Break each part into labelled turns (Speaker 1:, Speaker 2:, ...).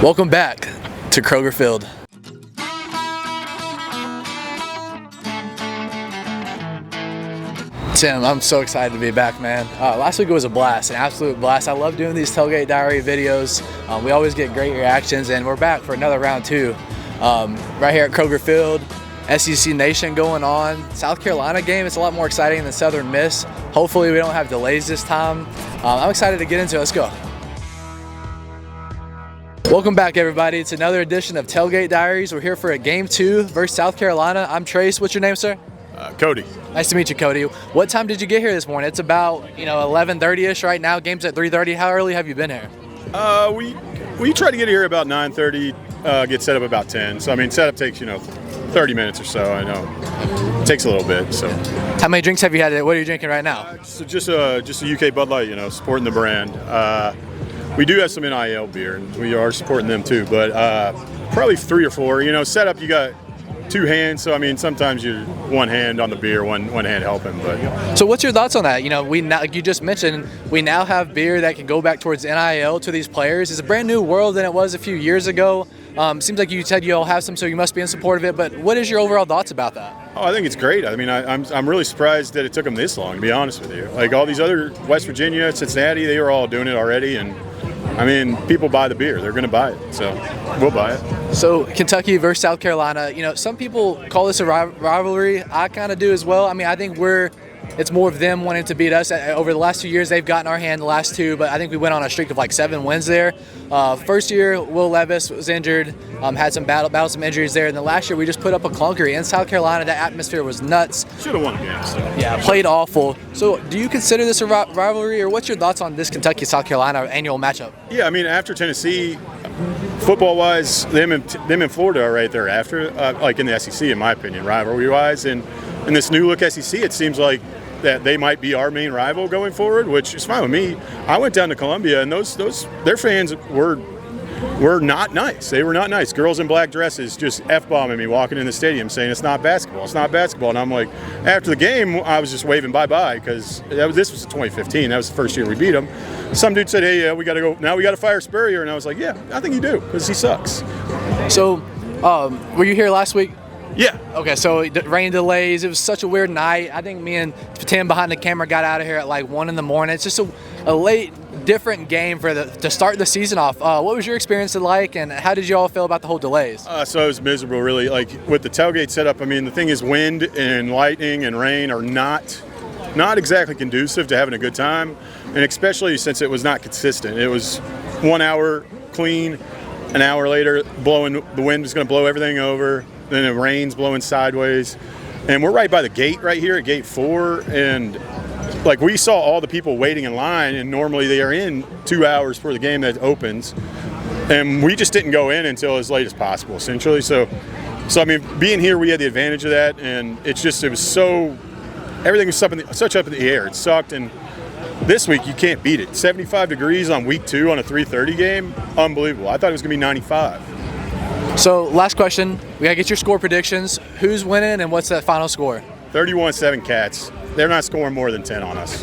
Speaker 1: Welcome back to Kroger Field. Tim, I'm so excited to be back, man. Last week was a blast, an absolute blast. I love doing these Tailgate Diary videos. We always get great reactions, and we're back for another round two. Right here at Kroger Field, SEC Nation going on. South Carolina game, it's a lot more exciting than Southern Miss. Hopefully we don't have delays this time. I'm excited to get into it. Let's go. Welcome back, everybody. It's another edition of Tailgate Diaries. We're here for a Game 2 versus South Carolina. I'm Trace. What's your name, sir?
Speaker 2: Cody.
Speaker 1: Nice to meet you, Cody. What time did you get here this morning? It's about 11:30ish right now. Game's at 3:30. How early have you been here?
Speaker 2: We try to get here about 9:30. Get set up about 10. So I mean, setup takes 30 minutes or so. I know it takes a little bit. So
Speaker 1: how many drinks have you had? What are you drinking right now?
Speaker 2: Just a UK Bud Light. Supporting the brand. We do have some NIL beer, and we are supporting them too. But probably 3 or 4. Setup you got 2 hands, so I mean sometimes you're one hand on the beer, one hand helping. But
Speaker 1: so what's your thoughts on that? We now, like you just mentioned, we now have beer that can go back towards NIL to these players. It's a brand new world than it was a few years ago. Seems like you said you all have some, so you must be in support of it. But what is your overall thoughts about that?
Speaker 2: Oh, I think it's great. I mean, I'm really surprised that it took them this long, to be honest with you. Like all these other West Virginia, Cincinnati, they were all doing it already, and I mean, people buy the beer. They're going to buy it, so we'll buy it.
Speaker 1: So Kentucky versus South Carolina, some people call this a rivalry. I kind of do as well. I mean, I think it's more of them wanting to beat us. Over the last 2 years, they've gotten our hand the last 2, but I think we went on a streak of like 7 wins there. First year, Will Levis was injured, had some battled some injuries there. And then last year, we just put up a clunker. In South Carolina, that atmosphere was nuts.
Speaker 2: Should have won a game. So.
Speaker 1: Yeah, played awful. So do you consider this a rivalry, or what's your thoughts on this Kentucky-South Carolina annual matchup?
Speaker 2: Yeah, I mean, after Tennessee, football-wise, them and Florida are right there after, like in the SEC, in my opinion, rivalry-wise. And in this new look SEC, it seems like that they might be our main rival going forward, which is fine with me. I went down to Columbia, and their fans were not nice. They were not nice. Girls in black dresses just F-bombing me walking in the stadium saying it's not basketball. It's not basketball. And I'm like, after the game, I was just waving bye-bye because this was 2015. That was the first year we beat them. Some dude said, hey, we got to go. Now we got to fire Spurrier. And I was like, yeah, I think you do because he sucks.
Speaker 1: So were you here last week?
Speaker 2: Yeah.
Speaker 1: Okay, so rain delays. It was such a weird night. I think me and Tim behind the camera got out of here at like 1 in the morning. It's just a late, different game to start the season off. What was your experience like, and how did you all feel about the whole delays?
Speaker 2: So it was miserable, really. Like with the tailgate setup, I mean, the thing is wind and lightning and rain are not exactly conducive to having a good time, and especially since it was not consistent. It was 1 hour clean, an hour later blowing, the wind was going to blow everything over. Then it rains blowing sideways, and we're right by the gate right here at gate 4, and like we saw all the people waiting in line, and normally they are in 2 hours for the game that opens, and we just didn't go in until as late as possible, essentially. So I mean, being here, we had the advantage of that, and it was so, everything was such up in the air. It sucked, and this week you can't beat it. 75 degrees on week 2 on a 3:30 game, unbelievable. I thought it was gonna be 95.
Speaker 1: So last question, we gotta get your score predictions. Who's winning and what's that final score?
Speaker 2: 31-7 Cats. They're not scoring more than 10 on us.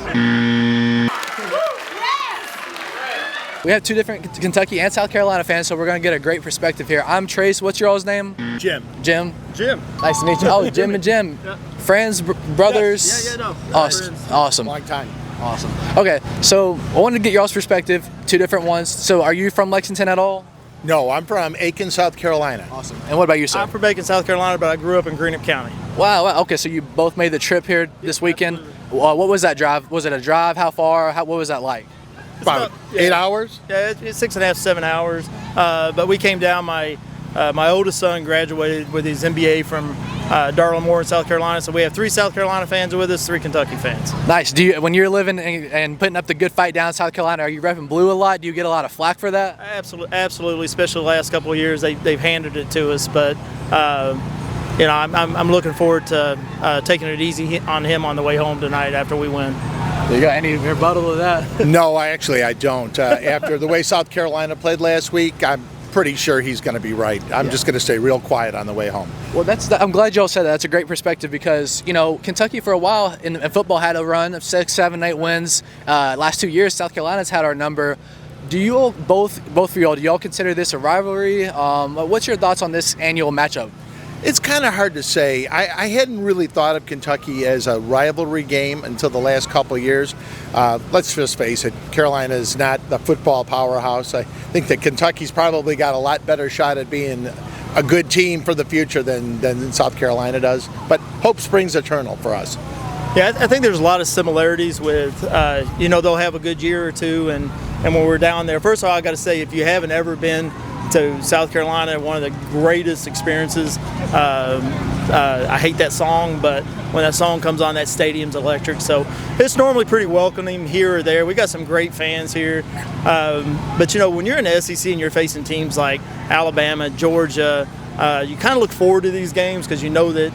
Speaker 1: We have 2 different Kentucky and South Carolina fans, so we're gonna get a great perspective here. I'm Trace. What's your all's name?
Speaker 2: Jim.
Speaker 1: Jim.
Speaker 2: Jim.
Speaker 1: Nice to meet you. Oh, Jim and Jim. Yeah. Friends, brothers.
Speaker 2: Yes. Yeah, no.
Speaker 1: Awesome.
Speaker 2: Long time.
Speaker 1: Awesome. Okay, so I wanted to get y'all's perspective. 2 different ones. So are you from Lexington at all?
Speaker 3: No, I'm from Aiken, South Carolina.
Speaker 1: Awesome. And what about you, sir?
Speaker 4: I'm from Aiken, South Carolina, but I grew up in Greenup County.
Speaker 1: Wow. Okay, so you both made the trip here this weekend. What was that drive? Was it a drive? How far? What was that like?
Speaker 3: About 8 hours?
Speaker 4: Yeah, it's 6.5, 7 hours. But we came down. My oldest son graduated with his MBA from Darla Moore in South Carolina. So we have 3 South Carolina fans with us, 3 Kentucky fans.
Speaker 1: Nice. When you're living and putting up the good fight down in South Carolina, are you repping blue a lot? Do you get a lot of flack for that?
Speaker 4: Absolutely. Especially the last couple of years, they've handed it to us. But I'm looking forward to taking it easy on him on the way home tonight after we win.
Speaker 1: You got any rebuttal to that?
Speaker 3: No, I don't. After the way South Carolina played last week, I'm pretty sure he's going to be right. I'm just going to stay real quiet on the way home.
Speaker 1: Well, I'm glad y'all said that. That's a great perspective because, Kentucky for a while in football had a run of 6, 7, 8 wins. Last 2 years, South Carolina's had our number. do you all both for y'all? Do y'all consider this a rivalry? What's your thoughts on this annual matchup?
Speaker 3: It's kind of hard to say. I hadn't really thought of Kentucky as a rivalry game until the last couple of years. Let's just face it, Carolina is not the football powerhouse. I think that Kentucky's probably got a lot better shot at being a good team for the future than South Carolina does. But hope springs eternal for us.
Speaker 4: Yeah, I think there's a lot of similarities with, they'll have a good year or two, and when we're down there, first of all, I got to say, if you haven't ever been to South Carolina, one of the greatest experiences. I hate that song, but when that song comes on, that stadium's electric. So it's normally pretty welcoming here or there. We got some great fans here. But when you're in the SEC and you're facing teams like Alabama, Georgia, you kind of look forward to these games because you know that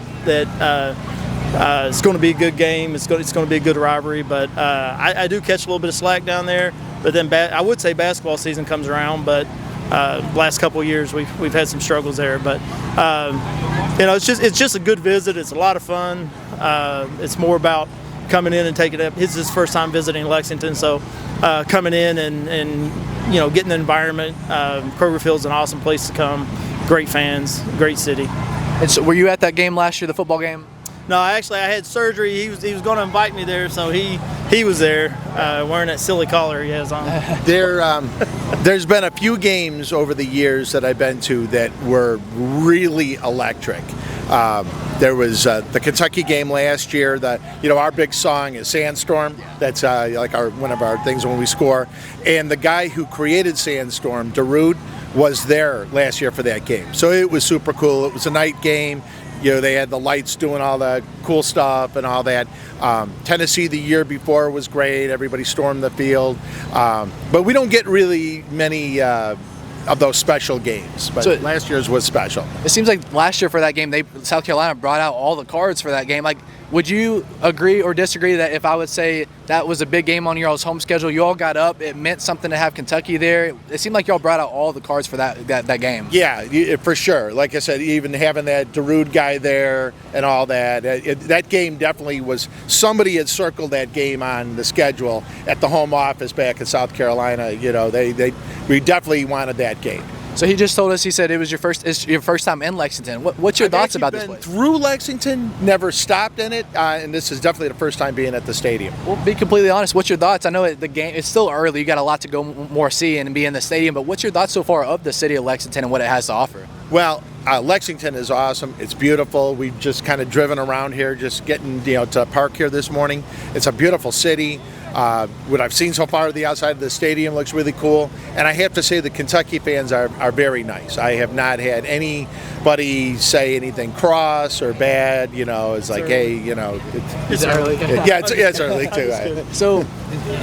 Speaker 4: it's going to be a good game. It's going to be a good rivalry. But I do catch a little bit of slack down there. But then I would say basketball season comes around, but last couple of years we've had some struggles there. But it's just a good visit. It's a lot of fun. It's more about coming in and taking it up. This is his first time visiting Lexington, so coming in and getting the environment. Kroger Field's an awesome place to come. Great fans, great city.
Speaker 1: And so, were you at that game last year, the football game?
Speaker 4: No, actually, I had surgery. He was going to invite me there, so he was there wearing that silly collar he has on.
Speaker 3: There's been a few games over the years that I've been to that were really electric. There was the Kentucky game last year. Our big song is Sandstorm. That's like one of our things when we score. And the guy who created Sandstorm, Darude, was there last year for that game. So it was super cool. It was a night game. They had the lights doing all the cool stuff and all that. Tennessee the year before was great. Everybody stormed the field. But we don't get really many of those special games. But so last year's was special.
Speaker 1: It seems like last year for that game, South Carolina brought out all the cards for that game. Like, would you agree or disagree that if I would say that was a big game on your all's home schedule, you all got up, it meant something to have Kentucky there? It seemed like y'all brought out all the cards for that game.
Speaker 3: Yeah, for sure. Like I said, even having that Darude guy there and all that, that game definitely was, somebody had circled that game on the schedule at the home office back in South Carolina. We definitely wanted that game.
Speaker 1: So he just told us, he said it's your first time in Lexington. What's your thoughts about this place?
Speaker 3: Through Lexington, never stopped in it, and this is definitely the first time being at the stadium.
Speaker 1: Well, be completely honest, what's your thoughts? I know the game, it's still early, you got a lot to go more see and be in the stadium, but what's your thoughts so far of the city of Lexington and what it has to offer?
Speaker 3: Well, Lexington is awesome. It's beautiful. We've just kind of driven around here, just getting to park here this morning. It's a beautiful city. What I've seen so far of the outside of the stadium looks really cool. And I have to say the Kentucky fans are very nice. I have not had anybody say anything cross or bad. It's like, hey,
Speaker 1: It's early.
Speaker 3: Yeah, it's early too.
Speaker 1: So,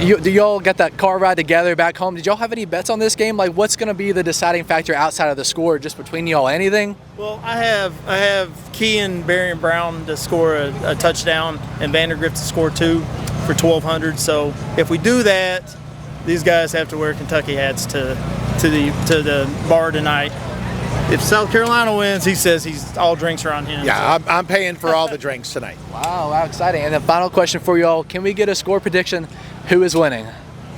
Speaker 1: do y'all get that car ride together back home? Did y'all have any bets on this game? Like, what's going to be the deciding factor outside of the score, just between y'all? Anything?
Speaker 4: Well, I have Kean, Barry, and Brown to score a touchdown, and Vandergrift to score 2 for 1,200. So if we do that, these guys have to wear Kentucky hats to the bar tonight. If South Carolina wins, he says all drinks are on him.
Speaker 3: Yeah, so. I'm paying for all the drinks tonight.
Speaker 1: Wow, exciting. And the final question for y'all, can we get a score prediction? Who is winning?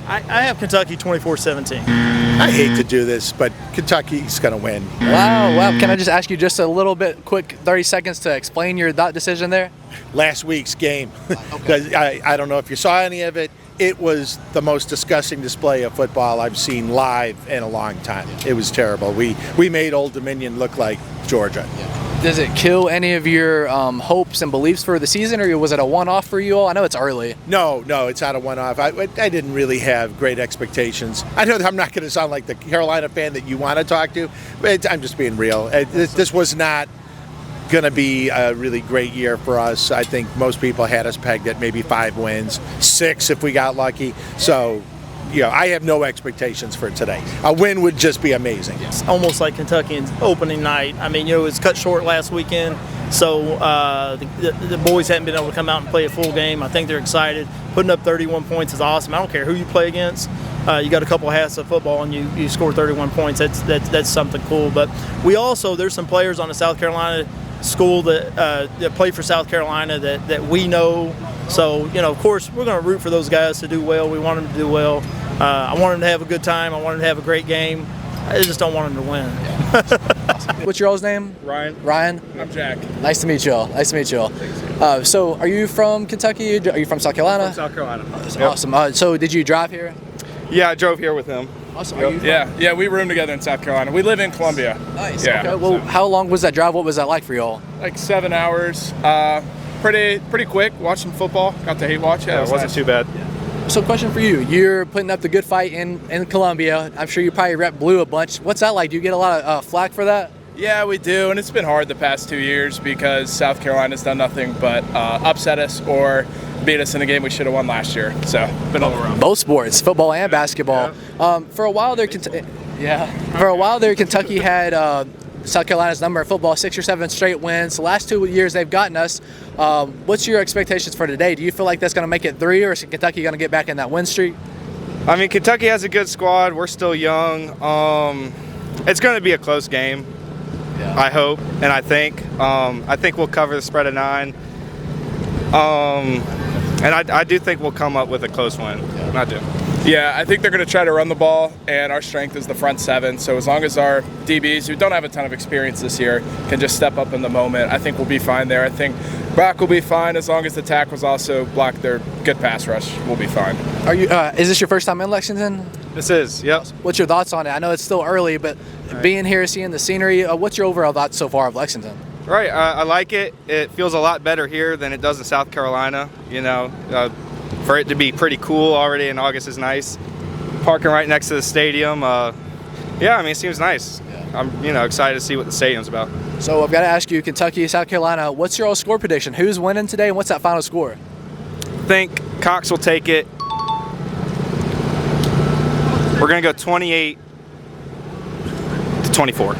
Speaker 4: I have Kentucky 24-17.
Speaker 3: I hate to do this, but Kentucky's going to win.
Speaker 1: Wow. Can I just ask you just a little bit, quick 30 seconds to explain your decision there?
Speaker 3: Last week's game. Because I don't know if you saw any of it. It was the most disgusting display of football I've seen live in a long time. It was terrible. We made Old Dominion look like Georgia.
Speaker 1: Does it kill any of your hopes and beliefs for the season, or was it a one-off for you all? I know it's early.
Speaker 3: No, it's not a one-off. I didn't really have great expectations. I know that I'm not going to sound like the Carolina fan that you want to talk to, but I'm just being real. This was not going to be a really great year for us. I think most people had us pegged at maybe 5 wins, 6 if we got lucky. So, I have no expectations for today. A win would just be amazing.
Speaker 4: It's almost like Kentucky's opening night. I mean, it was cut short last weekend, so the boys hadn't been able to come out and play a full game. I think they're excited. Putting up 31 points is awesome. I don't care who you play against. You got a couple of halves of football and you score 31 points. That's something cool. But there's some players on the South Carolina school that play for South Carolina that we know. So, of course, we're going to root for those guys to do well. We want them to do well. I want them to have a good time. I want them to have a great game. I just don't want them to win.
Speaker 1: What's your all's name?
Speaker 5: Ryan.
Speaker 1: Ryan?
Speaker 5: I'm Jack.
Speaker 1: Nice to meet you all. Nice to meet you all. So are you from Kentucky? Are you from South Carolina?
Speaker 5: From South Carolina.
Speaker 1: Awesome. So did you drive here?
Speaker 5: Yeah, I drove here with him.
Speaker 1: Awesome. Are you from-
Speaker 5: Yeah, we roomed together in South Carolina. We live in Columbia.
Speaker 1: Nice.
Speaker 5: Yeah.
Speaker 1: Okay. Well, how long was that drive? What was that like for you all?
Speaker 5: Like 7 hours. Pretty quick. Watched some football. Got to hate watch. Yeah,
Speaker 2: It wasn't
Speaker 5: nice.
Speaker 2: too bad.
Speaker 1: So question for you. You're putting up the good fight in Columbia. I'm sure you probably rep blue a bunch. What's that like? Do you get a lot of flack for that?
Speaker 5: Yeah, we do, and it's been hard the past 2 years because South Carolina's done nothing but upset us or beat us in a game we should have won last year. So, been all around.
Speaker 1: Both sports, football and basketball. For a while there, Kentucky had South Carolina's number in football, 6 or 7 straight wins. The last 2 years they've gotten us. What's your expectations for today? Do you feel like that's going to make it 3, or is Kentucky going to get back in that win streak?
Speaker 6: I mean, Kentucky has a good squad. We're still young. It's going to be a close game.
Speaker 1: Yeah.
Speaker 6: I hope and I think. I think we'll cover the spread of 9. And I do think we'll come up with a close win. Yeah. I do.
Speaker 5: Yeah, I think they're going to try to run the ball, and our strength is the front 7. So as long as our DBs, who don't have a ton of experience this year, can just step up in the moment, I think we'll be fine there. I think Brock will be fine as long as the tackles also block their good pass rush. We'll be fine.
Speaker 1: Are you? Is this your first time in Lexington?
Speaker 6: This is, yep.
Speaker 1: What's your thoughts on it? I know it's still early, but being here, seeing the scenery, what's your overall thoughts so far of Lexington?
Speaker 6: Right, I like it. It feels a lot better here than it does in South Carolina. You know, for it to be pretty cool already in August is nice. Parking right next to the stadium, yeah, I mean, it seems nice. Yeah. I'm, excited to see what the stadium's about.
Speaker 1: So I've got to ask you, Kentucky, South Carolina, what's your all score prediction? Who's winning today, and what's that final score?
Speaker 6: I think Cox will take it. We're gonna go 28-24.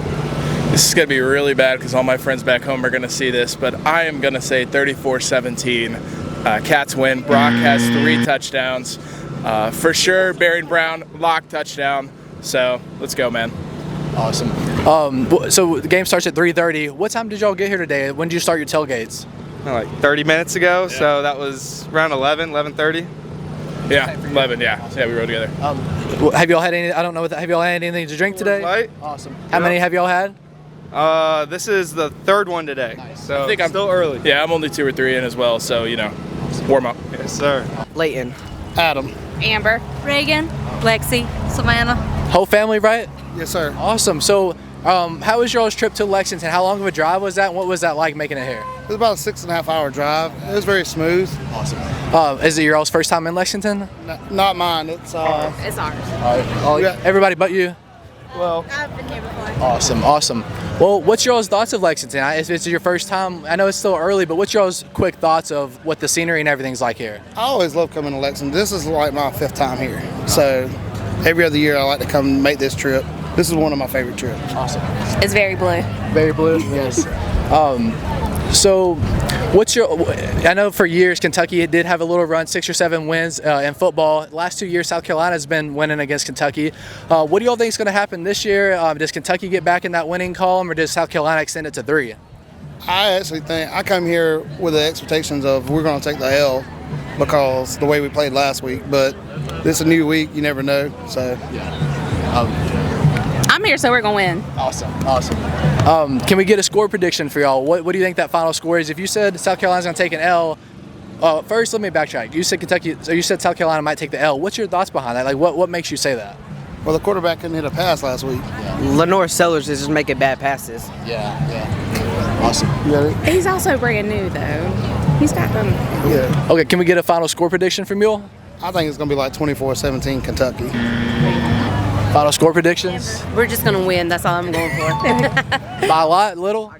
Speaker 5: This is going to be really bad because all my friends back home are going to see this, but I am going to say 34-17. Cats win. Brock has 3 touchdowns. For sure, Barry Brown, lock touchdown. So let's go, man.
Speaker 1: Awesome. So the game starts at 3:30. What time did y'all get here today? When did you start your tailgates?
Speaker 6: Like 30 minutes ago, so that was around 11:30.
Speaker 5: Yeah, 11, yeah. Yeah, we rode together.
Speaker 1: Have y'all had any, I don't know, have y'all had anything to drink today?
Speaker 6: Light.
Speaker 1: Awesome. How many have y'all had?
Speaker 6: This is the 3rd one today.
Speaker 1: Nice.
Speaker 6: So
Speaker 5: I think I'm
Speaker 6: still early.
Speaker 5: Yeah, I'm only 2 or 3 in as well, so, warm up.
Speaker 6: Yes, sir.
Speaker 7: Leighton.
Speaker 4: Adam.
Speaker 8: Amber. Reagan. Lexi. Savannah.
Speaker 1: Whole family, right?
Speaker 3: Yes, sir.
Speaker 1: Awesome. So how was y'all's trip to Lexington? How long of a drive was that? And what was that like making it here?
Speaker 3: It was about a 6.5 hour drive. It was very smooth.
Speaker 1: Awesome. Is it your all's first time in Lexington?
Speaker 3: Not mine. It's
Speaker 8: It's ours.
Speaker 1: Oh,
Speaker 3: Yeah.
Speaker 1: everybody but you?
Speaker 3: well,
Speaker 8: I've been here before.
Speaker 1: Awesome. Well, what's your all's thoughts of Lexington? If it's your first time, I know it's still early, but what's your all's quick thoughts of what the scenery and everything's like here?
Speaker 3: I always love coming to Lexington. This is like my 5th time here. So every other year I like to come make this trip. This is one of my favorite trips.
Speaker 1: Awesome.
Speaker 8: It's very blue.
Speaker 1: Very blue. Yes. So, what's your? I know for years Kentucky did have a little run, 6 or 7 wins in football. Last 2 years, South Carolina's been winning against Kentucky. What do y'all think is going to happen this year? Does Kentucky get back in that winning column, or does South Carolina extend it to 3?
Speaker 3: I actually think I come here with the expectations of we're going to take the L because the way we played last week. But this is a new week. You never know. So
Speaker 8: I'm here, so we're going to win.
Speaker 1: Awesome. Can we get a score prediction for y'all? What do you think that final score is? If you said South Carolina's going to take an L, first let me backtrack. You said Kentucky, so you said South Carolina might take the L. What's your thoughts behind that? Like, what makes you say that?
Speaker 3: well, the quarterback couldn't hit a pass last week.
Speaker 7: Lenore Sellers is just making bad passes.
Speaker 1: Yeah. Awesome.
Speaker 8: He's also brand new, though. He's got them.
Speaker 3: Yeah.
Speaker 1: Okay, can we get a final score prediction from you?
Speaker 3: I think it's going to be like 24-17 Kentucky.
Speaker 1: Final score predictions?
Speaker 7: We're just going to win. That's all I'm going for.
Speaker 1: By a lot, little?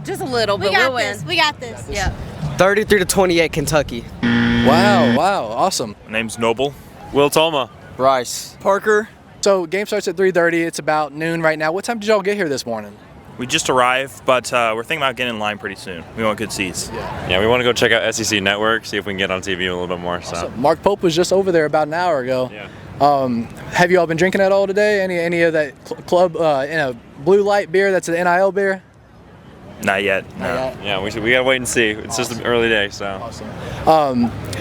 Speaker 7: Just a little, but we'll win.
Speaker 8: We got this.
Speaker 7: Yeah. 33-28 Kentucky.
Speaker 1: Wow, awesome.
Speaker 9: My name's Noble. Will Tolma.
Speaker 7: Rice.
Speaker 4: Parker.
Speaker 1: So game starts at 3:30. It's about noon right now. What time did y'all get here this morning?
Speaker 9: We just arrived, but we're thinking about getting in line pretty soon. We want good seats.
Speaker 10: Yeah, we want to go check out SEC Network, see if we can get on TV a little bit more. So.
Speaker 1: Mark Pope was just over there about an hour ago.
Speaker 10: Yeah.
Speaker 1: Have you all been drinking at all today? Any of that club, blue light beer? That's the NIL beer.
Speaker 9: Not yet. No.
Speaker 10: Yeah, we gotta wait and see. It's just an early day, so.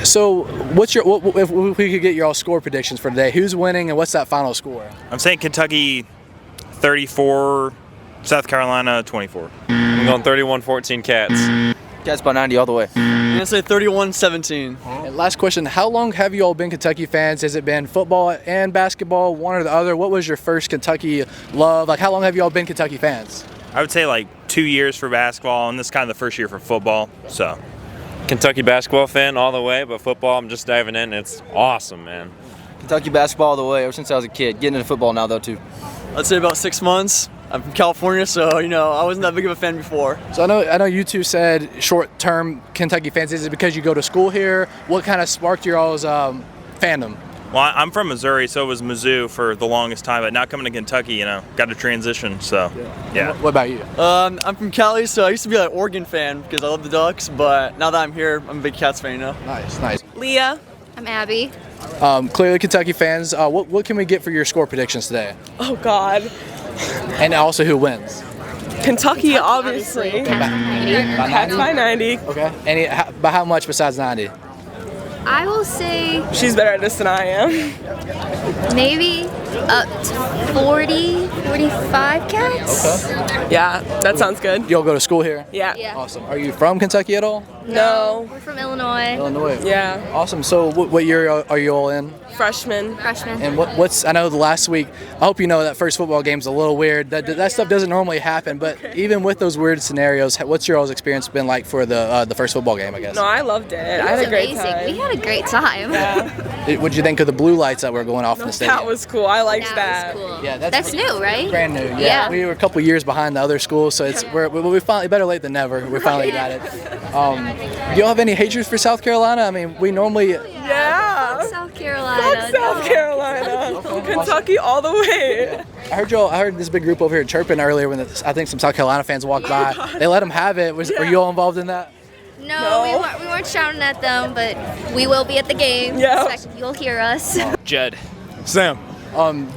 Speaker 1: So if we could get your all score predictions for today? Who's winning and what's that final score?
Speaker 9: I'm saying Kentucky 34, South Carolina 24.
Speaker 10: I'm going 31-14 Cats.
Speaker 11: Cats by 90 all the way. I'm going to say 31-17.
Speaker 1: And last question, how long have you all been Kentucky fans? Has it been football and basketball, one or the other? What was your first Kentucky love? Like, how long have you all been Kentucky fans?
Speaker 9: I would say like 2 years for basketball, and this is kind of the first year for football. So,
Speaker 10: Kentucky basketball fan all the way, but football, I'm just diving in. It's awesome, man.
Speaker 11: Kentucky basketball all the way ever since I was a kid. Getting into football now, though, too. I'd say about 6 months. I'm from California, so, I wasn't that big of a fan before.
Speaker 1: So I know you two said short-term Kentucky fans. Is it because you go to school here? What kind of sparked your all's fandom?
Speaker 9: well, I'm from Missouri, so it was Mizzou for the longest time. But now coming to Kentucky, got to transition. So, yeah.
Speaker 1: What about you?
Speaker 11: I'm from Cali, so I used to be an Oregon fan because I love the Ducks. But now that I'm here, I'm a big Cats fan now.
Speaker 1: Nice.
Speaker 8: Leah.
Speaker 12: I'm Abby.
Speaker 1: Clearly Kentucky fans. What can we get for your score predictions today?
Speaker 8: Oh, God.
Speaker 1: And also who wins?
Speaker 8: Kentucky, obviously. Cats by 90.
Speaker 1: Okay. By how much besides 90?
Speaker 12: I will say
Speaker 8: She's better at this than I am.
Speaker 12: maybe up to 40, 45 Cats.
Speaker 1: Okay.
Speaker 8: Yeah, that sounds good.
Speaker 1: You all go to school here?
Speaker 8: Yeah.
Speaker 1: Awesome. Are you from Kentucky at all?
Speaker 8: No.
Speaker 12: We're from Illinois.
Speaker 1: Illinois.
Speaker 8: Yeah.
Speaker 1: Awesome. So what year are you all in?
Speaker 8: Freshman.
Speaker 1: And what's I know the last week, I hope you know that first football game's a little weird. That stuff doesn't normally happen, but even with those weird scenarios, what's your all's experience been like for the first football game, I guess?
Speaker 8: No, I loved it.
Speaker 12: It
Speaker 8: I had
Speaker 12: was
Speaker 8: a great
Speaker 12: amazing.
Speaker 8: time.
Speaker 12: We had a great time.
Speaker 8: Yeah.
Speaker 1: What'd you think of the blue lights that were going off in the stadium?
Speaker 8: That was cool. I liked that.
Speaker 12: Was cool.
Speaker 1: Yeah,
Speaker 12: that's new, right?
Speaker 1: Brand new.
Speaker 12: Yeah.
Speaker 1: We were a couple years behind the other schools, so we finally, better late than never. We finally got it. Do y'all have any hatred for South Carolina? I mean, we normally.
Speaker 8: Yeah.
Speaker 12: Fuck South Carolina.
Speaker 8: Fuck South Carolina. Kentucky all the way.
Speaker 1: I heard this big group over here chirping earlier when I think some South Carolina fans walked by. They let them have it. Were you all involved in that?
Speaker 12: No, we weren't shouting at them, but we will be at the game.
Speaker 8: Yeah.
Speaker 12: Expect you'll hear us.
Speaker 6: Judd.
Speaker 2: Sam.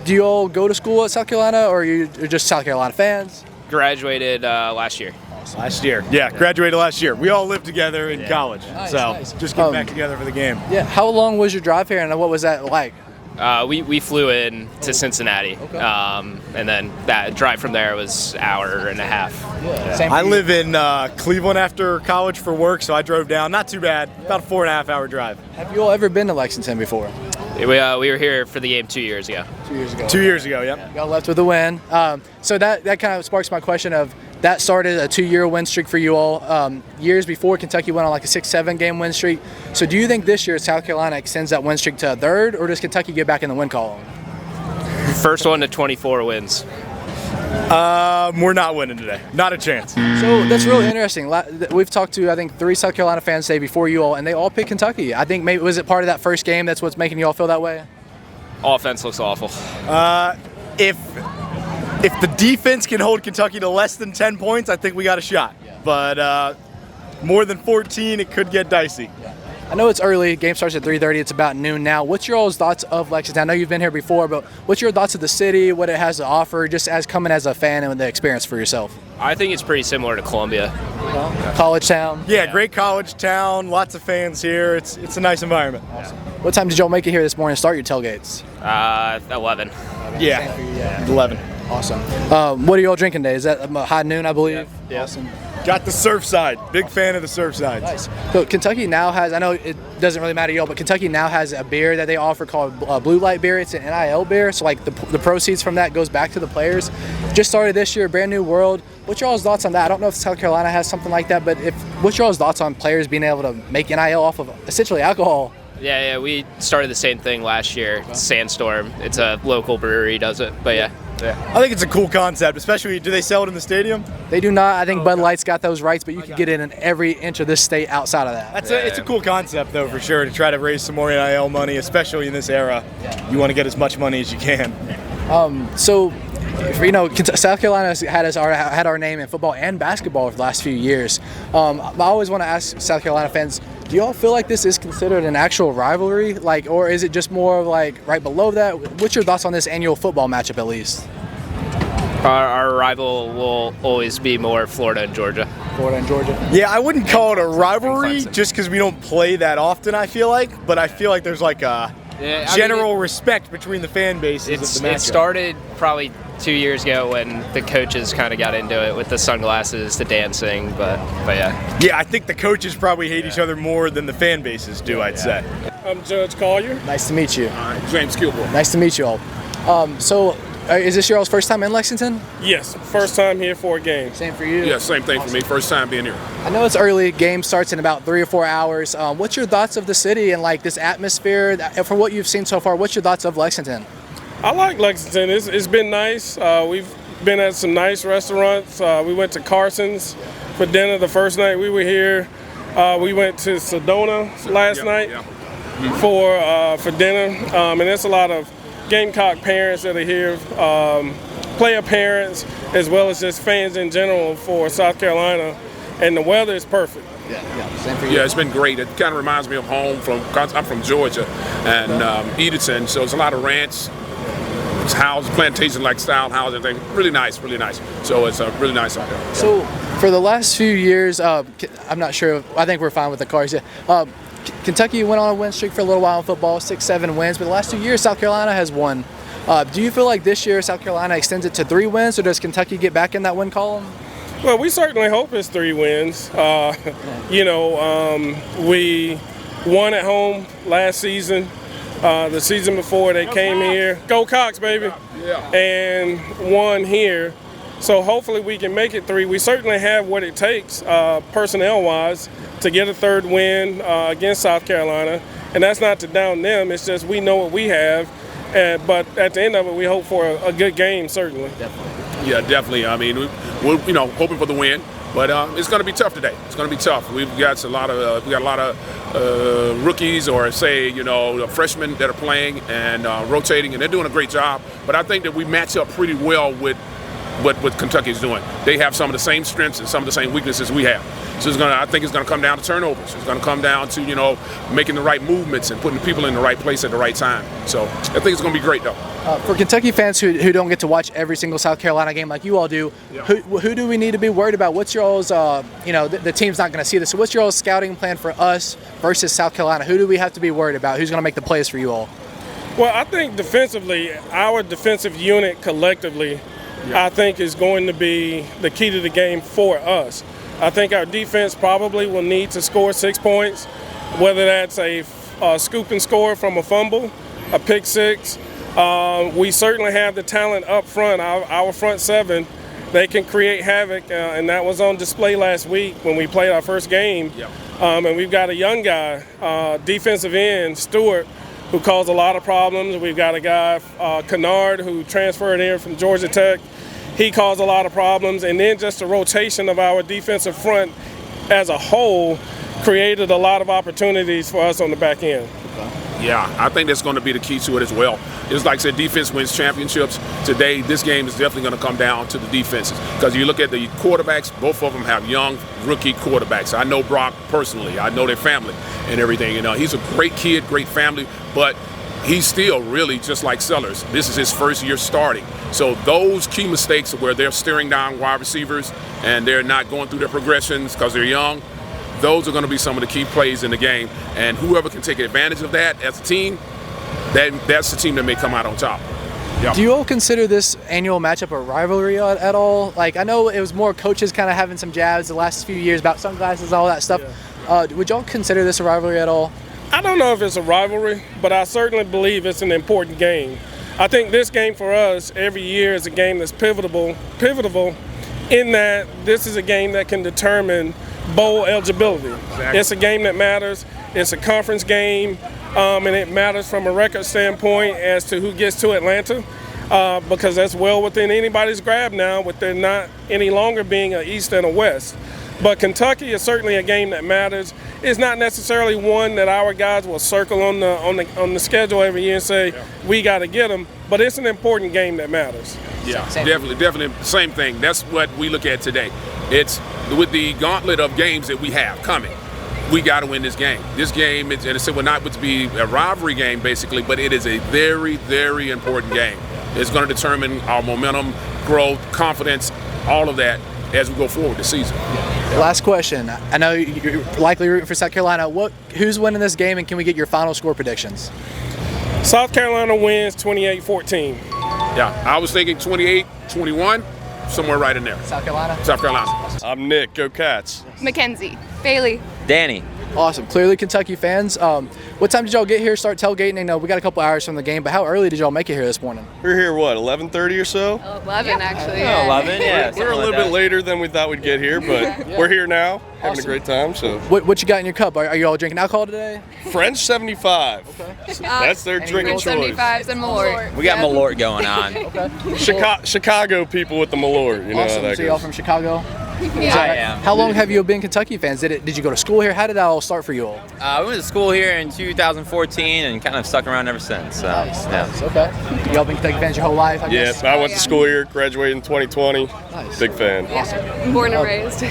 Speaker 1: Do you all go to school at South Carolina, or are you just South Carolina fans?
Speaker 6: Graduated last year.
Speaker 2: Last year. Yeah, graduated last year. We all lived together in college.
Speaker 1: Nice.
Speaker 2: Just getting back together for the game.
Speaker 1: Yeah. How long was your drive here, and what was that like?
Speaker 6: We flew in to Cincinnati, and then that drive from there was an hour and a half.
Speaker 1: Same
Speaker 2: I live in Cleveland after college for work, so I drove down. Not too bad. About a 4.5 hour drive.
Speaker 1: Have you all ever been to Lexington before?
Speaker 6: We were here for the game 2 years ago.
Speaker 1: 2 years ago.
Speaker 2: 2 years ago, yep.
Speaker 1: Y'all left with a win. So that kind of sparks my question of that started a 2-year win streak for you all. Years before, Kentucky went on like a 6-7 game win streak. So do you think this year South Carolina extends that win streak to a third, or does Kentucky get back in the win column?
Speaker 6: First one to 24 wins.
Speaker 2: We're not winning today. Not a chance.
Speaker 1: So that's really interesting. We've talked to, I think, 3 South Carolina fans today before you all, and they all picked Kentucky. I think maybe was it part of that first game that's what's making you all feel that way?
Speaker 6: Offense looks awful.
Speaker 2: If the defense can hold Kentucky to less than 10 points, I think we got a shot. But more than 14, it could get dicey.
Speaker 1: I know it's early. Game starts at 3:30. It's about noon now. What's your all's thoughts of Lexington? I know you've been here before, but what's your thoughts of the city, what it has to offer, just as coming as a fan and the experience for yourself?
Speaker 6: I think it's pretty similar to Columbia.
Speaker 1: College town.
Speaker 2: Yeah, great college town. Lots of fans here. It's a nice environment.
Speaker 1: Awesome. What time did y'all make it here this morning to start your tailgates?
Speaker 6: 11.
Speaker 2: Yeah, 11.
Speaker 1: Awesome. What are you all drinking today? Is that high noon, I believe?
Speaker 2: Yeah. Awesome. Got the surf side. Big fan of the surf side.
Speaker 1: Nice. So Kentucky now has, I know it doesn't really matter to y'all, but Kentucky now has a beer that they offer called Blue Light Beer. It's an NIL beer, so like the proceeds from that goes back to the players. Just started this year, brand new world. What's your all's thoughts on that? I don't know if South Carolina has something like that, but what's your all's thoughts on players being able to make NIL off of essentially alcohol?
Speaker 6: Yeah, we started the same thing last year. Sandstorm. It's a local brewery, does it? But yeah.
Speaker 2: I think it's a cool concept, especially, do they sell it in the stadium?
Speaker 1: They do not. I think Bud Light's got those rights, but you can get it in every inch of this state outside of that.
Speaker 2: It's a cool concept, though, for sure, to try to raise some more NIL money, especially in this era. You want to get as much money as you can.
Speaker 1: So, South Carolina had our name in football and basketball for the last few years. I always want to ask South Carolina fans, do you all feel like this is considered an actual rivalry, or is it just more of like right below that? What's your thoughts on this annual football matchup, at least?
Speaker 13: Our rival will always be more Florida and Georgia.
Speaker 1: Florida and Georgia.
Speaker 14: Yeah, I wouldn't call it a rivalry just because we don't play that often, I feel like. But I feel like there's like a general respect between the fan bases of the matchup.
Speaker 13: It started probably 2 years ago when the coaches kind of got into it with the sunglasses, the dancing, but yeah.
Speaker 14: Yeah, I think the coaches probably hate each other more than the fan bases do, I'd say.
Speaker 15: I'm Judge Collier.
Speaker 1: Nice to meet you.
Speaker 15: James Kilgore.
Speaker 1: Nice to meet you all. Is this your all's first time in Lexington?
Speaker 15: Yes, first time here for a game.
Speaker 1: Same for you?
Speaker 15: Yeah, same thing for me. First time being here.
Speaker 1: I know it's early. Game starts in about 3 or 4 hours. What's your thoughts of the city and like this atmosphere? From what you've seen so far, what's your thoughts of Lexington?
Speaker 15: I like Lexington. It's been nice. We've been at some nice restaurants. We went to Carson's for dinner the first night we were here. We went to Sedona last night for dinner. And there's a lot of Gamecock parents that are here, player parents, as well as just fans in general for South Carolina. And the weather is perfect.
Speaker 1: Same for you.
Speaker 16: Yeah, it's been great. It kind of reminds me of home. I'm from Georgia and Edenton, so it's a lot of ranch, house, plantation-like style house, and everything. Really nice. So it's really nice out there.
Speaker 1: So for the last few years, I'm not sure. I think we're fine with the cars. Yeah. Kentucky went on a win streak for a little while in football, 6-7 wins. But the last 2 years, South Carolina has won. Do you feel like this year South Carolina extends it to 3 wins, or does Kentucky get back in that win column?
Speaker 15: Well, we certainly hope it's 3 wins. We won at home last season. The season before they came here. Go Cox, baby. And won here. So hopefully we can make it 3. We certainly have what it takes, personnel-wise, to get a 3rd win against South Carolina. And that's not to down them. It's just we know what we have. But at the end of it, we hope for a good game, certainly.
Speaker 16: Yeah, definitely. I mean, we're hoping for the win, but it's going to be tough today. It's going to be tough. We've got a lot of rookies, or say freshmen that are playing and rotating, and they're doing a great job. But I think that we match up pretty well with what Kentucky's doing. They have some of the same strengths and some of the same weaknesses we have. So I think it's going to come down to turnovers. It's going to come down to making the right movements and putting people in the right place at the right time. So I think it's going to be great, though.
Speaker 1: For Kentucky fans who don't get to watch every single South Carolina game like you all do, who do we need to be worried about? What's your all's, the team's not going to see this. So what's your all's scouting plan for us versus South Carolina? Who do we have to be worried about? Who's going to make the plays for you all?
Speaker 15: Well, I think defensively, our defensive unit collectively, I think is going to be the key to the game for us. I think our defense probably will need to score 6 points, whether that's a scoop and score from a fumble, a pick six. We certainly have the talent up front. Our front 7, they can create havoc, and that was on display last week when we played our first game. And we've got a young guy, defensive end, Stewart, who caused a lot of problems. We've got a guy, Kennard, who transferred in from Georgia Tech. He caused a lot of problems. And then just the rotation of our defensive front as a whole created a lot of opportunities for us on the back end.
Speaker 16: Yeah, I think that's going to be the key to it as well. It's like I said, defense wins championships. Today, this game is definitely going to come down to the defenses. Because you look at the quarterbacks, both of them have young rookie quarterbacks. I know Brock personally. I know their family and everything. He's a great kid, great family, but he's still really just like Sellers. This is his first year starting. So those key mistakes where they're staring down wide receivers and they're not going through their progressions because they're young, those are going to be some of the key plays in the game. And whoever can take advantage of that as a team, that's the team that may come out on top. Yep.
Speaker 1: Do you all consider this annual matchup a rivalry at all? Like, I know it was more coaches kind of having some jabs the last few years about sunglasses, all that stuff. Would y'all consider this a rivalry at all?
Speaker 15: I don't know if it's a rivalry, but I certainly believe it's an important game. I think this game for us every year is a game that's pivotal in that this is a game that can determine bowl eligibility. Exactly. It's a game that matters. It's a conference game, and it matters from a record standpoint as to who gets to Atlanta, because that's well within anybody's grab now, with there not any longer being an East and a West. But Kentucky is certainly a game that matters. It's not necessarily one that our guys will circle on the schedule every year and say, we got to get them, but it's an important game that matters.
Speaker 16: Yeah, definitely. Same thing. That's what we look at today. It's with the gauntlet of games that we have coming. We got to win this game. This game, and it will not to be a rivalry game, basically, but it is a very, very important game. It's going to determine our momentum growth, confidence, all of that as we go forward this season.
Speaker 1: Last question. I know you're likely rooting for South Carolina. Who's winning this game, and can we get your final score predictions?
Speaker 15: South Carolina wins 28-14.
Speaker 16: Yeah, I was thinking 28-21, somewhere right in there.
Speaker 1: South Carolina?
Speaker 16: South Carolina.
Speaker 17: I'm Nick. Go Cats.
Speaker 8: Mackenzie. Bailey.
Speaker 10: Danny.
Speaker 1: Awesome. Clearly Kentucky fans. What time did y'all get here, start tailgating? I know we got a couple hours from the game, but how early did y'all make it here this morning?
Speaker 17: We're here, what, 11:30 or so?
Speaker 8: 11, actually.
Speaker 10: Yeah, 11, yeah.
Speaker 17: We're a little bit later than we thought we'd get here, but we're here now, having a great time. So,
Speaker 1: What you got in your cup? Are you all drinking alcohol today?
Speaker 17: French 75.
Speaker 8: Okay.
Speaker 17: That's their drinking choice.
Speaker 8: 75s and Malort.
Speaker 10: We got Malort going on.
Speaker 1: Okay.
Speaker 17: Chicago people with the Malort, you know
Speaker 1: Awesome.
Speaker 17: how that
Speaker 1: So y'all
Speaker 17: goes.
Speaker 1: from Chicago?
Speaker 8: Yeah.
Speaker 10: I am.
Speaker 1: How long have you been Kentucky fans? Did you go to school here? How did that all start for you all?
Speaker 10: We went to school here in 2014 and kind of stuck around ever since. So,
Speaker 1: Nice.
Speaker 10: yeah.
Speaker 1: Okay. Y'all been Kentucky fans your whole life, I guess?
Speaker 17: I went to school here, graduated in 2020.
Speaker 1: Nice.
Speaker 17: Big fan.
Speaker 8: Born and raised.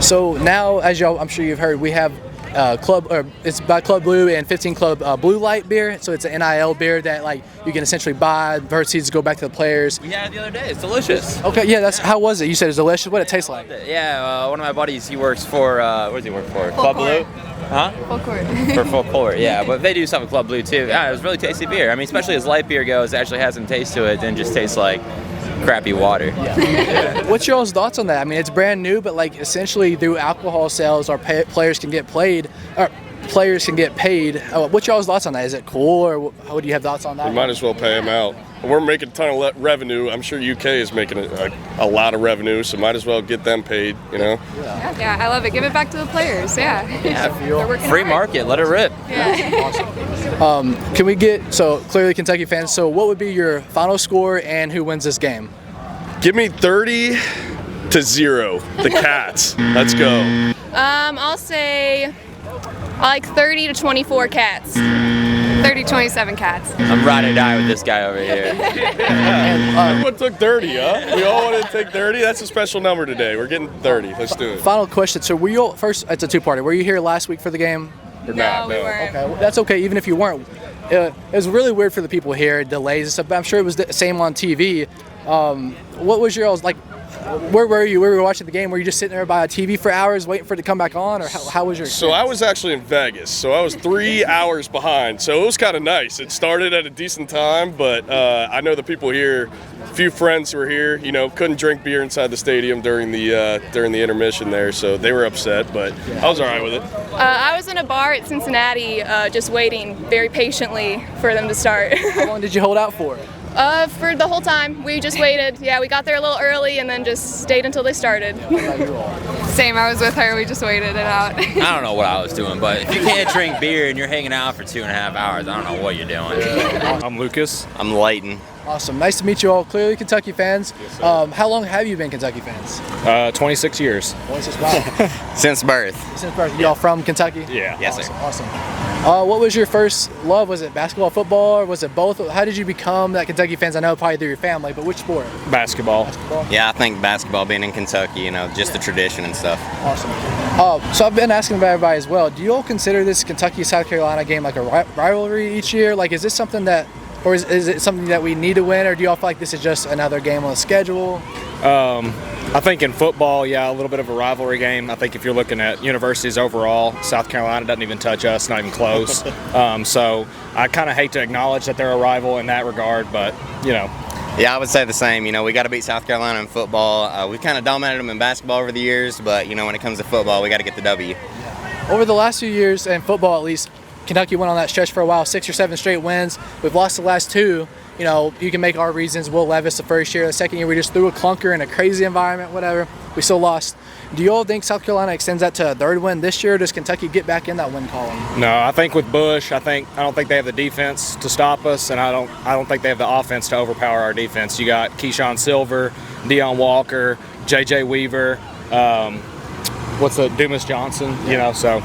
Speaker 1: So now, as y'all, I'm sure you've heard, we have it's by Club Blue and 15 Club Blue Light beer. So it's an NIL beer that like you can essentially buy. Proceeds go back to the players.
Speaker 10: We had it the other day. It's delicious.
Speaker 1: Okay, yeah. How was it? You said it's delicious. What did it taste like?
Speaker 10: Yeah, one of my buddies, he works for, what does he work for? Club Blue? Huh?
Speaker 8: Full court.
Speaker 10: For Full Court, yeah. But they do stuff with Club Blue too. Yeah, it was really tasty beer. I mean, especially as light beer goes, it actually has some taste to it, than just tastes like crappy water.
Speaker 1: Yeah. What's y'all's thoughts on that? I mean, it's brand new, but like essentially through alcohol sales, our players can get paid. What's y'all's thoughts on that? Is it cool, or what do you have thoughts on that?
Speaker 17: We might as well pay them out. We're making a ton of revenue. I'm sure UK is making a lot of revenue, so might as well get them paid, you know?
Speaker 8: Yeah, I love it. Give it back to the players. Yeah.
Speaker 10: Yeah,
Speaker 8: working
Speaker 10: free
Speaker 8: hard.
Speaker 10: market, let it rip.
Speaker 8: Yeah.
Speaker 1: Can we get, so clearly Kentucky fans, so what would be your final score and who wins this game?
Speaker 17: Give me 30-0, the Cats. Let's go.
Speaker 8: I'll say I like 30-24 Cats. 30-27 Cats.
Speaker 10: I'm ride or die with this guy over here.
Speaker 17: Everyone took 30, huh? We all wanted to take 30. That's a special number today. We're getting 30. Let's do it.
Speaker 1: Final question. So were you all, first, it's a two-parter. Were you here last week for the game?
Speaker 17: Or
Speaker 8: No,
Speaker 17: not?
Speaker 8: we weren't.
Speaker 1: Okay, well, that's okay, even if you weren't. It was really weird for the people here, delays and stuff, but I'm sure it was the same on TV. What was your all's, like, where were you? Where were you watching the game? Were you just sitting there by a TV for hours waiting for it to come back on, or how was your experience?
Speaker 17: So I was actually in Vegas, so I was 3 hours behind. So it was kind of nice. It started at a decent time, but I know the people here, a few friends who were here, you know, couldn't drink beer inside the stadium during the intermission there, so they were upset, but I was all right with it.
Speaker 8: I was in a bar at Cincinnati just waiting very patiently for them to start.
Speaker 1: How long did you hold out for?
Speaker 8: For the whole time. We just waited. Yeah, we got there a little early and then just stayed until they started. Same, I was with her. We just waited it out.
Speaker 10: I don't know what I was doing, but if you can't drink beer and you're hanging out for 2.5 hours, I don't know what you're doing.
Speaker 18: I'm Lucas.
Speaker 10: I'm Layton.
Speaker 1: Awesome. Nice to meet you all. Clearly Kentucky fans. How long have you been Kentucky fans?
Speaker 18: 26 years.
Speaker 1: 26, wow.
Speaker 10: Since birth.
Speaker 1: Since birth. Y'all from Kentucky?
Speaker 18: Yeah.
Speaker 10: Yes, sir.
Speaker 1: Awesome. What was your first love? Was it basketball, football, or was it both? How did you become that Kentucky fans? I know probably through your family, but which sport?
Speaker 18: Basketball.
Speaker 10: Yeah, I think basketball, being in Kentucky, you know, just the tradition and stuff.
Speaker 1: Awesome. So I've been asking about everybody as well. Do you all consider this Kentucky-South Carolina game like a rivalry each year? Like, is this something that, or is it something that we need to win, or do you all feel like this is just another game on the schedule?
Speaker 18: I think in football, yeah, a little bit of a rivalry game. I think if you're looking at universities overall, South Carolina doesn't even touch us, not even close. So I kind of hate to acknowledge that they're a rival in that regard, but, you know.
Speaker 10: Yeah, I would say the same. You know, we got to beat South Carolina in football. We've kind of dominated them in basketball over the years, but, you know, when it comes to football, we got to get the W.
Speaker 1: Over the last few years, in football at least, Kentucky went on that stretch for a while, 6 or 7 straight wins. We've lost the last 2. You know, you can make our reasons. Will Levis the first year. The second year, we just threw a clunker in a crazy environment, whatever. We still lost. Do you all think South Carolina extends that to a 3rd win this year, or does Kentucky get back in that win column?
Speaker 18: No, I think with Bush, I don't think they have the defense to stop us, and I don't think they have the offense to overpower our defense. You got Keyshawn Silver, Deion Walker, J.J. Weaver, Dumas Johnson, you know, so.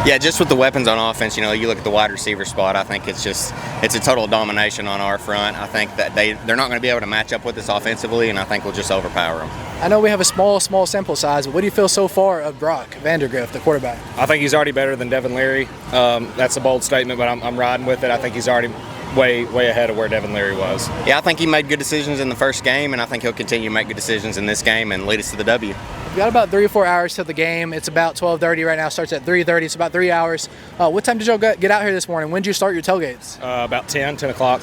Speaker 10: Yeah, just with the weapons on offense, you know, you look at the wide receiver spot, I think it's a total domination on our front. I think that they're not going to be able to match up with us offensively, and I think we'll just overpower them.
Speaker 1: I know we have a small sample size, but what do you feel so far of Brock Vandergrift, the quarterback?
Speaker 18: I think he's already better than Devin Leary. That's a bold statement, but I'm riding with it. I think he's already way ahead of where Devin Leary was.
Speaker 10: Yeah, I think he made good decisions in the first game, and I think he'll continue to make good decisions in this game and lead us to the W.
Speaker 1: We've got about 3 or 4 hours till the game. It's about 12:30 right now. Starts at 3:30. It's about 3 hours. What time did y'all get out here this morning? When did you start your tailgates?
Speaker 18: About 10 o'clock.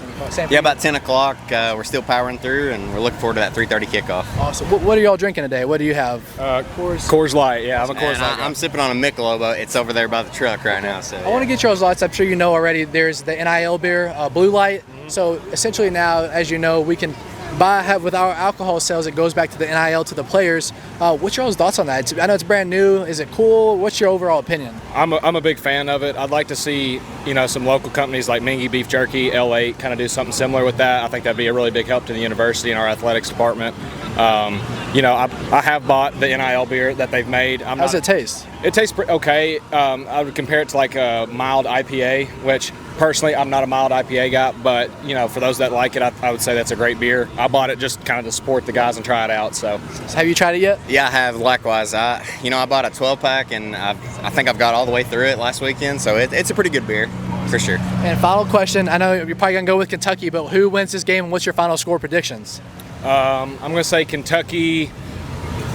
Speaker 10: Yeah, about 10 o'clock. We're still powering through, and we're looking forward to that 3:30 kickoff.
Speaker 1: Awesome. What are y'all drinking today? What do you have?
Speaker 18: Coors Light. Yeah, I'm a Coors Light guy.
Speaker 10: I'm sipping on a Michelob. It's over there by the truck right now. So
Speaker 1: I want to get y'all's thoughts. I'm sure you know already. There's the NIL beer, Blue Light. So essentially now, as you know, we can with our alcohol sales, it goes back to the NIL to the players. What's y'all's thoughts on that? I know it's brand new. Is it cool? What's your overall opinion?
Speaker 18: I'm a big fan of it. I'd like to see some local companies like Mingy Beef Jerky, L8 kind of do something similar with that. I think that'd be a really big help to the university and our athletics department. I have bought the NIL beer that they've made.
Speaker 1: How does it taste?
Speaker 18: It tastes okay. I would compare it to like a mild IPA, which personally I'm not a mild IPA guy, but for those that like it, I would say that's a great beer. I bought it just kind of to support the guys and try it out. So
Speaker 1: have you tried it yet?
Speaker 10: Yeah, I have. Likewise, I bought a 12-pack, and I think I've got all the way through it last weekend. So it's a pretty good beer for sure.
Speaker 1: And final question. I know you're probably gonna go with Kentucky, but who wins this game, and what's your final score predictions?
Speaker 18: I'm going to say Kentucky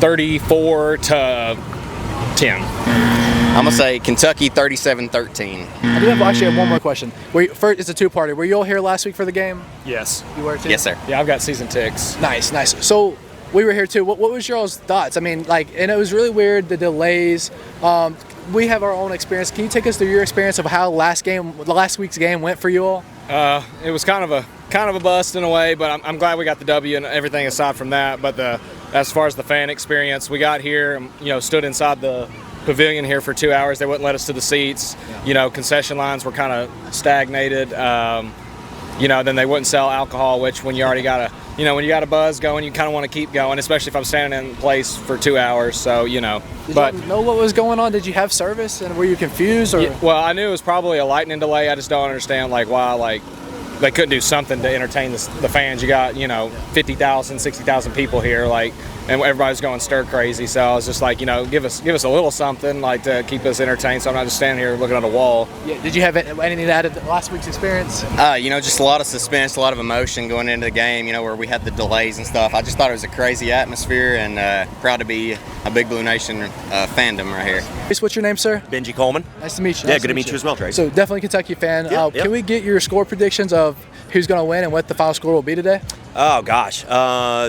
Speaker 18: 34-10.
Speaker 10: I'm going to say Kentucky 37-13.
Speaker 1: I do actually have one more question. First, it's a two-parter. Were you all here last week for the game?
Speaker 18: Yes.
Speaker 1: You were too?
Speaker 10: Yes, sir.
Speaker 18: Yeah, I've got season tickets.
Speaker 1: Nice. So we were here too. What was y'all's thoughts? I mean, and it was really weird, the delays. We have our own experience. Can you take us through your experience of how last week's game went for you all?
Speaker 18: It was kind of a bust in a way, but I'm glad we got the W and everything aside from that. But as far as the fan experience, we got here, stood inside the pavilion here for 2 hours. They wouldn't let us to the seats. Concession lines were kind of stagnated. Then they wouldn't sell alcohol, which when you already got a buzz going, you kind of want to keep going, especially if I'm standing in place for 2 hours. So,
Speaker 1: Did you know what was going on? Did you have service, and were you confused? Or?
Speaker 18: Yeah, well, I knew it was probably a lightning delay. I just don't understand why they couldn't do something to entertain the fans. You got 50,000, 60,000 people here, and everybody's going stir crazy. So I was just like, give us a little something to keep us entertained. So I'm not just standing here looking at a wall.
Speaker 1: Yeah. Did you have anything to add to last week's experience?
Speaker 10: Just a lot of suspense, a lot of emotion going into the game. Where we had the delays and stuff. I just thought it was a crazy atmosphere, and proud to be a Big Blue Nation fandom right here.
Speaker 1: What's your name, sir?
Speaker 19: Benji Coleman.
Speaker 1: Nice to meet you.
Speaker 19: Yeah, good to meet you as well, Trace.
Speaker 1: So definitely Kentucky fan. Can we get your score predictions of who's going to win and what the final score will be today?
Speaker 19: Oh gosh,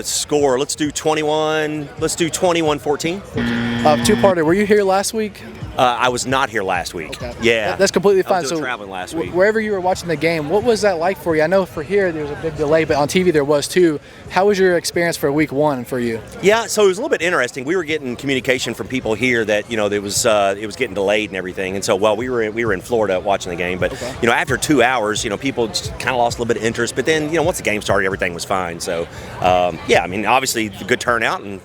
Speaker 19: score. Let's do 21. Let's do 21-14.
Speaker 1: Two-parter. Were you here last week?
Speaker 19: I was not here last week.
Speaker 1: Okay.
Speaker 19: Yeah,
Speaker 1: that's completely fine.
Speaker 19: I was traveling last week.
Speaker 1: Wherever you were watching the game, what was that like for you? I know for here there was a big delay, but on TV there was too. How was your experience for week one for you?
Speaker 19: Yeah, so it was a little bit interesting. We were getting communication from people here that it was getting delayed and everything. And so while we were in Florida watching the game, but after 2 hours, people just kind of lost a little bit of interest. But then once the game started, everything was fine. So obviously the good turnout, and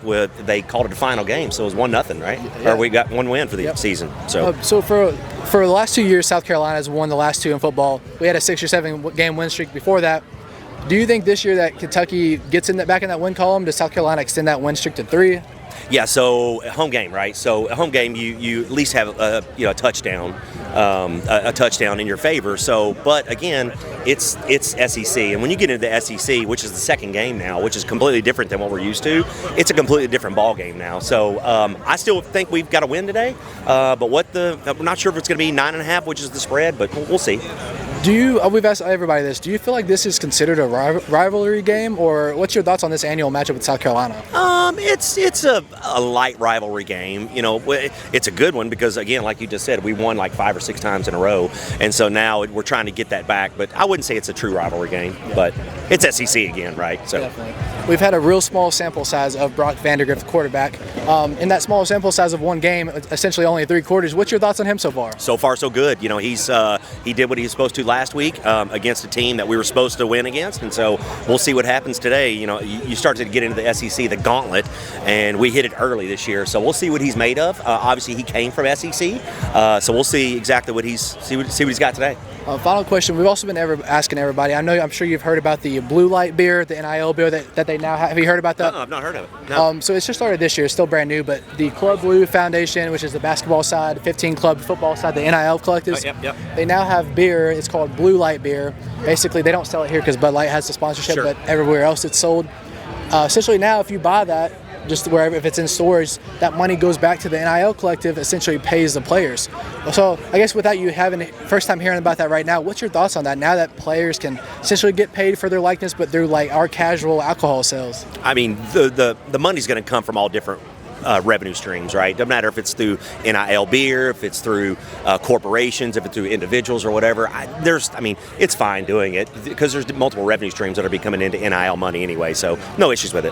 Speaker 19: they called it a final game, so it was 1-0, right? Yeah. Or we got one win for the season. So
Speaker 1: for the last 2 years, South Carolina has won the last two in football. We had a 6 or 7 game win streak before that. Do you think this year that Kentucky gets back in that win column? Does South Carolina extend that win streak to 3?
Speaker 19: Yeah, so a home game, right? So a home game, you at least have a touchdown in your favor. So, but again, it's SEC, and when you get into the SEC, which is the second game now, which is completely different than what we're used to, it's a completely different ball game now. So I still think we've got a win today, but I'm not sure if it's going to be 9.5, which is the spread, but we'll see.
Speaker 1: We've asked everybody this, do you feel like this is considered a rivalry game, or what's your thoughts on this annual matchup with South Carolina?
Speaker 19: It's a light rivalry game. It's a good one because, again, like you just said, we won 5 or 6 times in a row, and so now we're trying to get that back. But I wouldn't say it's a true rivalry game, but it's SEC again, right? So
Speaker 1: definitely. We've had a real small sample size of Brock Vandegrift, the quarterback. In that small sample size of one game, essentially only 3 quarters, what's your thoughts on him so far?
Speaker 19: So far, so good. He did what he was supposed to last week against a team that we were supposed to win against, and so we'll see what happens today. You start to get into the SEC, the gauntlet. it, and we hit it early this year. So we'll see what he's made of. Obviously, he came from SEC, so we'll see exactly what see what he's got today.
Speaker 1: Final question. We've also been asking everybody. I'm sure you've heard about the Blue Light beer, the NIL beer that they now have. Have you heard about that?
Speaker 19: No, I've not heard of it. No.
Speaker 1: So it's just started this year. It's still brand new, but the Club Blue Foundation, which is the basketball side, 15 Club football side, the NIL collectives,
Speaker 19: Yep.
Speaker 1: they now have beer. It's called Blue Light beer. Basically, they don't sell it here because Bud Light has the sponsorship,
Speaker 19: Sure.
Speaker 1: but everywhere else it's sold. Essentially now, if you buy that, just wherever, if it's in stores, that money goes back to the NIL collective, essentially pays the players. So I guess without you having first time hearing about that right now, what's your thoughts on that? Now that players can essentially get paid for their likeness, but through like our casual alcohol sales.
Speaker 19: I mean, the money's going to come from all different revenue streams, right? Doesn't matter if it's through NIL beer, if it's through corporations, if it's through individuals or whatever. It's fine doing it because there's multiple revenue streams that are coming into NIL money anyway, so no issues with it.